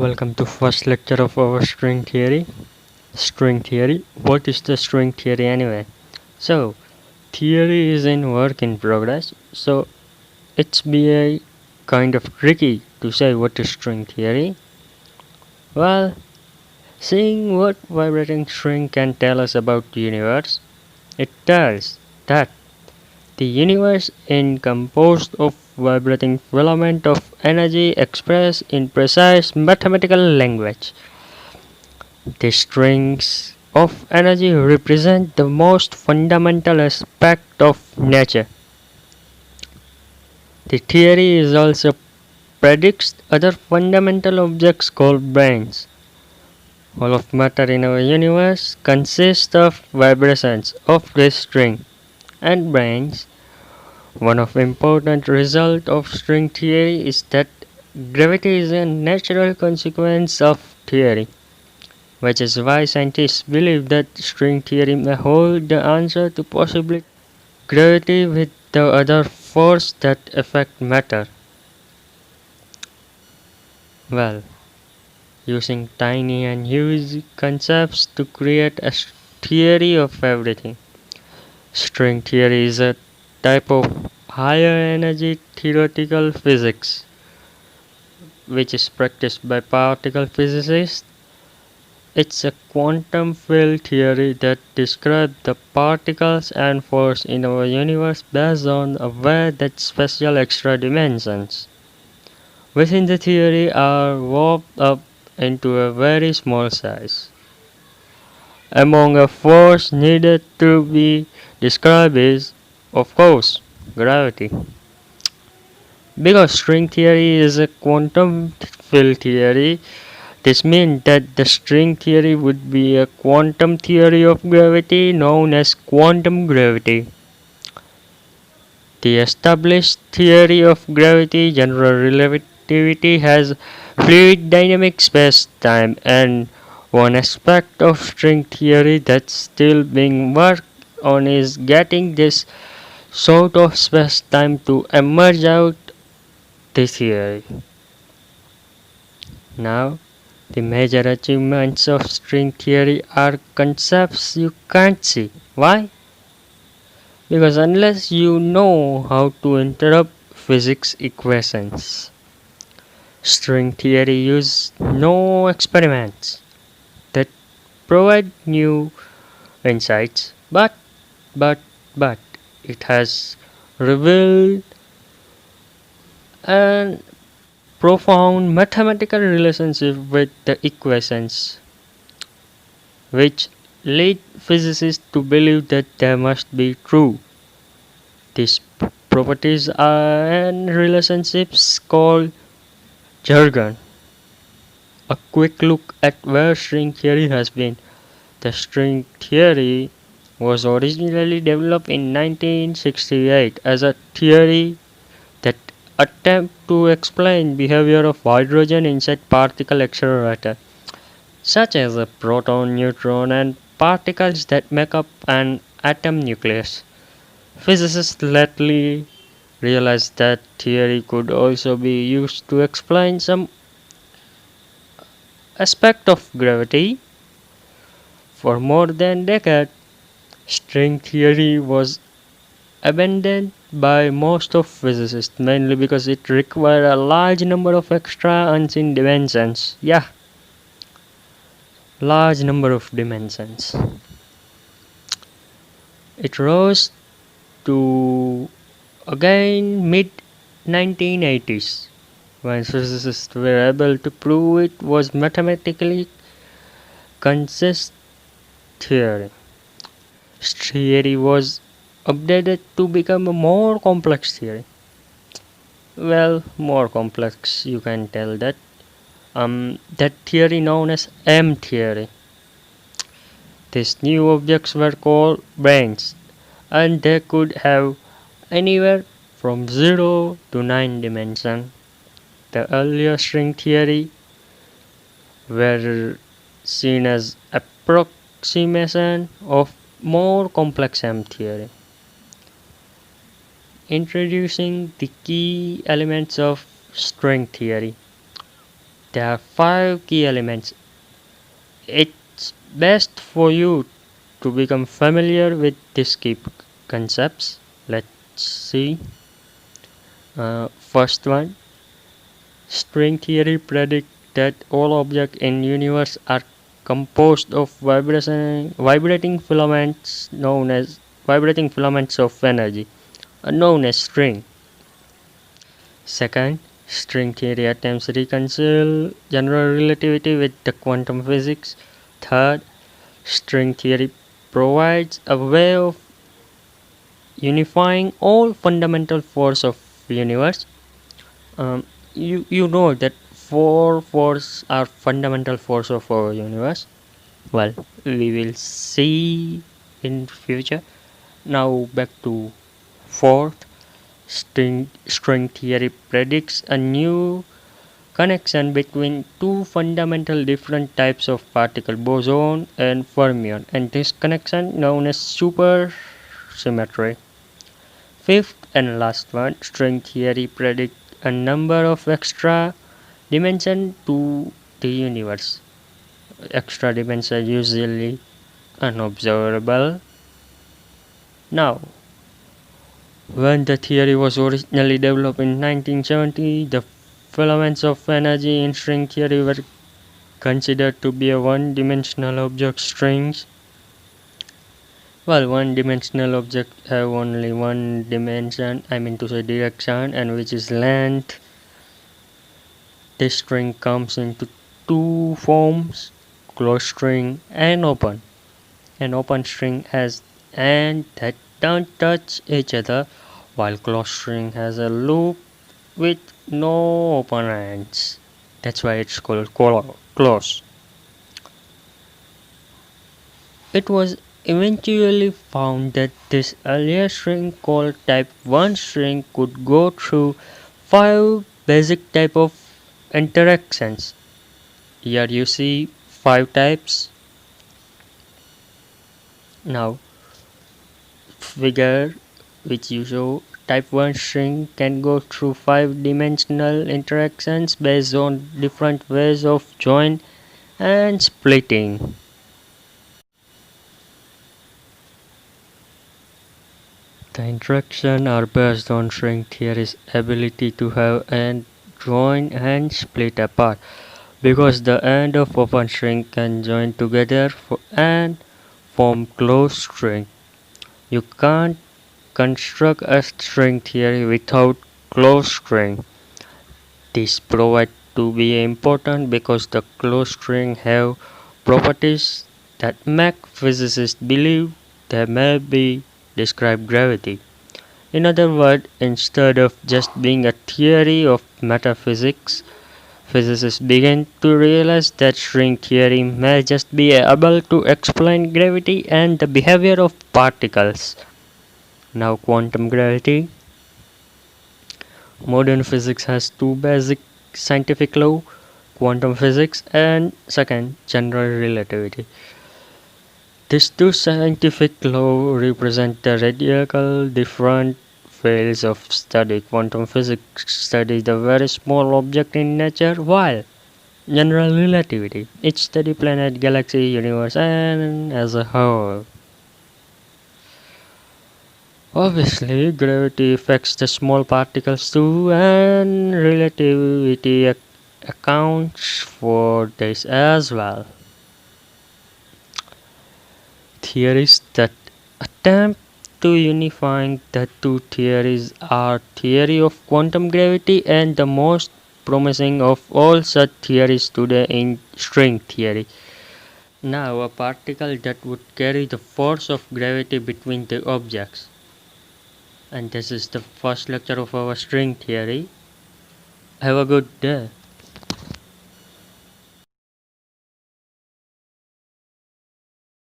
Welcome to first lecture of our string theory. String theory. What is the string theory anyway? So, theory is in work in progress. So, it's be a kind of tricky to say what is string theory. Well, seeing what vibrating string can tell us about the universe, it tells that the universe is composed of vibrating filament of energy expressed in precise mathematical language. The strings of energy represent the most fundamental aspect of nature. The theory is also predicts other fundamental objects called brains. All of matter in our universe consists of vibrations of this string and brains. One of the important result of string theory is that gravity is a natural consequence of theory, which is why scientists believe that string theory may hold the answer to possibly gravity with the other force that affect matter. Well, using tiny and huge concepts to create a theory of everything. String theory is a type of higher energy theoretical physics which is practiced by particle physicists. It's a quantum field theory that describes the particles and force in our universe based on aware that special extra dimensions within the theory are warped up into a very small size. Among a force needed to be described is, of course, gravity. Because string theory is a quantum field theory, this means that the string theory would be a quantum theory of gravity known as quantum gravity. The established theory of gravity, general relativity, has fluid dynamic space-time, and one aspect of string theory that's still being worked on is getting this sort of space-time to emerge out the theory. Now, the major achievements of string theory are concepts you can't see. Why? Because unless you know how to interrupt physics equations, string theory uses no experiments that provide new insights, but it has revealed an profound mathematical relationship with the equations, which lead physicists to believe that they must be true. These properties and relationships called jargon. A quick look at where string theory has been. The string theory was originally developed in 1968 as a theory that attempted to explain behavior of hydrogen inside particle accelerator, such as a proton, neutron, and particles that make up an atom nucleus. Physicists lately realized that theory could also be used to explain some aspect of gravity. For more than a decade, string theory was abandoned by most of physicists mainly because it required a large number of extra unseen dimensions. Yeah, large number of dimensions. It rose to again mid 1980s when physicists were able to prove it was mathematically consistent theory. Theory was updated to become a more complex theory. Well, more complex, you can tell that. That theory known as M theory. These new objects were called brains, and they could have anywhere from 0 to 9 dimensions. The earlier string theory were seen as approximation of more complex M theory. Introducing the key elements of string theory. There are five key elements. It's best for you to become familiar with these key concepts. Let's see. First one, string theory predicts that all objects in universe are composed of vibrating filaments of energy, known as string. Second, string theory attempts to reconcile general relativity with the quantum physics. Third, string theory provides a way of unifying all fundamental forces of universe. Um, you know that four forces are fundamental force of our universe. Well, we will see in future. Now back to fourth. String theory predicts a new connection between two fundamental different types of particle, boson and fermion, and this connection known as supersymmetry. Fifth and last one, string theory predicts a number of extra dimensions to the universe. Extra dimensions are usually unobservable. Now, when the theory was originally developed in 1970, the filaments of energy in string theory were considered to be a one-dimensional object strings. Well, one-dimensional objects have only one dimension, I mean to say direction, and which is length. This string comes into two forms, closed string and open. An open string has ends that don't touch each other, while closed string has a loop with no open ends. That's why it's called close. It was eventually found that this earlier string called type 1 string could go through 5 basic type of interactions. Here you see 5 types. Now figure which you show type 1 string can go through 5-dimensional interactions based on different ways of join and splitting. The interactions are based on string theory's ability to have and join and split apart, because the end of open string can join together and form closed string. You can't construct a string theory without closed string. This provides to be important because the closed string have properties that make physicists believe they may be describe gravity. In other words, instead of just being a theory of metaphysics, physicists began to realize that string theory may just be able to explain gravity and the behavior of particles. Now, quantum gravity. Modern physics has two basic scientific laws, quantum physics and second, general relativity. These two scientific laws represent the radical different fields of study. Quantum physics studies the very small object in nature, while general relativity it studies planet, galaxy, universe, and as a whole. Obviously, gravity affects the small particles too, and relativity accounts for this as well. Theories that attempt to unifying the two theories are theory of quantum gravity and the most promising of all such theories today in string theory. Now, a particle that would carry the force of gravity between the objects. And this is the first lecture of our string theory. Have a good day.